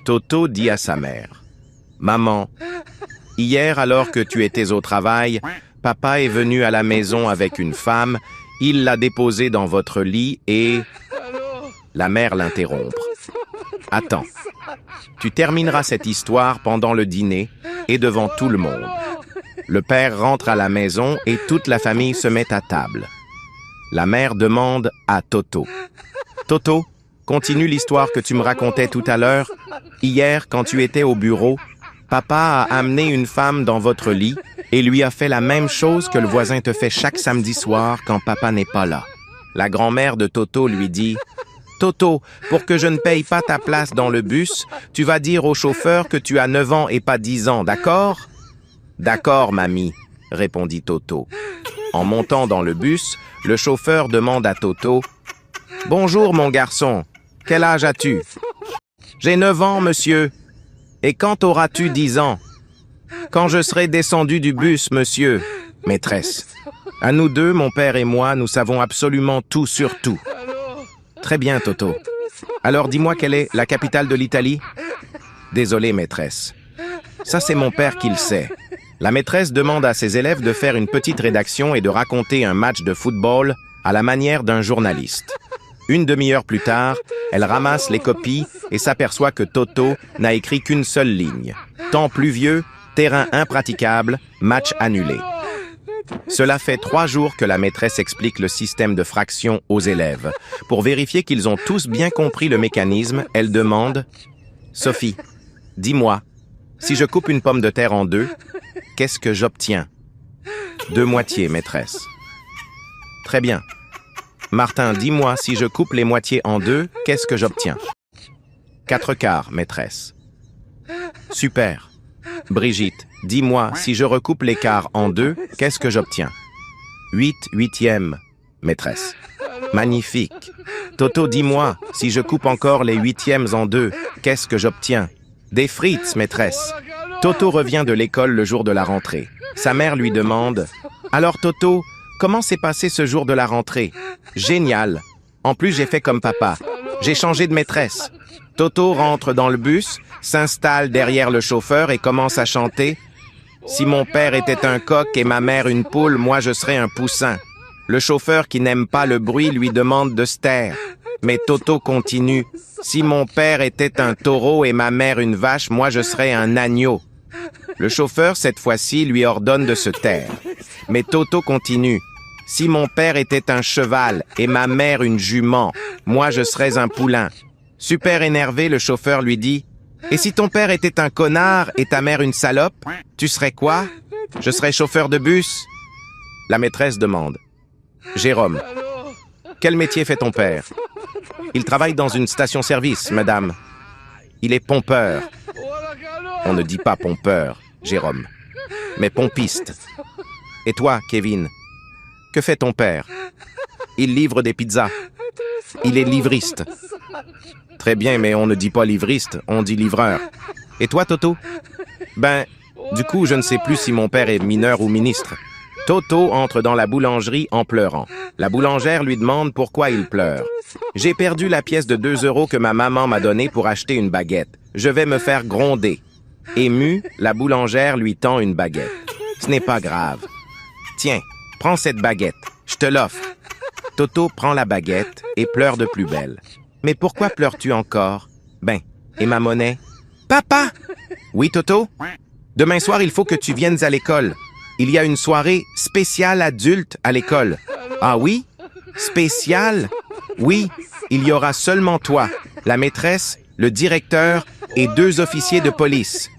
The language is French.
Toto dit à sa mère, « Maman, hier alors que tu étais au travail, papa est venu à la maison avec une femme, il l'a déposée dans votre lit et... » La mère l'interrompre. « Attends, tu termineras cette histoire pendant le dîner et devant tout le monde. » Le père rentre à la maison et toute la famille se met à table. La mère demande à Toto. « Toto, continue l'histoire que tu me racontais tout à l'heure. Hier, quand tu étais au bureau, papa a amené une femme dans votre lit et lui a fait la même chose que le voisin te fait chaque samedi soir quand papa n'est pas là. » La grand-mère de Toto lui dit « Toto, pour que je ne paye pas ta place dans le bus, tu vas dire au chauffeur que tu as 9 ans et pas 10 ans, d'accord ?»« D'accord, mamie, » répondit Toto. En montant dans le bus, le chauffeur demande à Toto « Bonjour, mon garçon, quel âge as-tu ?»« J'ai 9 ans, monsieur. »« Et quand auras-tu 10 ans ?»« Quand je serai descendu du bus, monsieur. »« Maîtresse, à nous deux, mon père et moi, nous savons absolument tout sur tout. »« Très bien, Toto. Alors dis-moi quelle est la capitale de l'Italie ?»« Désolé, maîtresse. Ça, c'est mon père qui le sait. » La maîtresse demande à ses élèves de faire une petite rédaction et de raconter un match de football à la manière d'un journaliste. Une demi-heure plus tard, elle ramasse les copies et s'aperçoit que Toto n'a écrit qu'une seule ligne. Temps pluvieux, terrain impraticable, match annulé. Cela fait 3 jours que la maîtresse explique le système de fraction aux élèves. Pour vérifier qu'ils ont tous bien compris le mécanisme, elle demande « Sophie, dis-moi, si je coupe une pomme de terre en 2, qu'est-ce que j'obtiens ?»« 2 moitiés, maîtresse. » Très bien. Martin, dis-moi, si je coupe les moitiés en 2, qu'est-ce que j'obtiens? 4 quarts, maîtresse. Super. Brigitte, dis-moi, si je recoupe les quarts en 2, qu'est-ce que j'obtiens? 8 huitièmes, maîtresse. Magnifique. Toto, dis-moi, si je coupe encore les huitièmes en 2, qu'est-ce que j'obtiens? Des frites, maîtresse. Toto revient de l'école le jour de la rentrée. Sa mère lui demande « Alors Toto, comment s'est passé ce jour de la rentrée? »« Génial. En plus, j'ai fait comme papa. J'ai changé de maîtresse. » Toto rentre dans le bus, s'installe derrière le chauffeur et commence à chanter « Si mon père était un coq et ma mère une poule, moi je serais un poussin. » Le chauffeur qui n'aime pas le bruit lui demande de se taire. Mais Toto continue « Si mon père était un taureau et ma mère une vache, moi je serais un agneau. » Le chauffeur, cette fois-ci, lui ordonne de se taire. Mais Toto continue. « Si mon père était un cheval et ma mère une jument, moi je serais un poulain. » Super énervé, le chauffeur lui dit « Et si ton père était un connard et ta mère une salope, tu serais quoi? Je serais chauffeur de bus. » La maîtresse demande « Jérôme, quel métier fait ton père? » « Il travaille dans une station-service, madame. Il est pompeur. » On ne dit pas pompeur, Jérôme, mais pompiste. « Et toi, Kevin, que fait ton père? » « Il livre des pizzas. Il est livriste. » « Très bien, mais on ne dit pas livriste, on dit livreur. » « Et toi, Toto? » « Ben, du coup, je ne sais plus si mon père est mineur ou ministre. » Toto entre dans la boulangerie en pleurant. La boulangère lui demande pourquoi il pleure. « J'ai perdu la pièce de 2 € que ma maman m'a donnée pour acheter une baguette. Je vais me faire gronder. » Émue, la boulangère lui tend une baguette. « Ce n'est pas grave. Tiens, prends cette baguette. Je te l'offre. » Toto prend la baguette et pleure de plus belle. « Mais pourquoi pleures-tu encore? »« Ben, et ma monnaie? »« Papa! »« Oui, Toto? Demain soir, il faut que tu viennes à l'école. Il y a une soirée spéciale adulte à l'école. »« Ah oui? Spéciale? Oui, il y aura seulement toi, la maîtresse, le directeur et 2 officiers de police.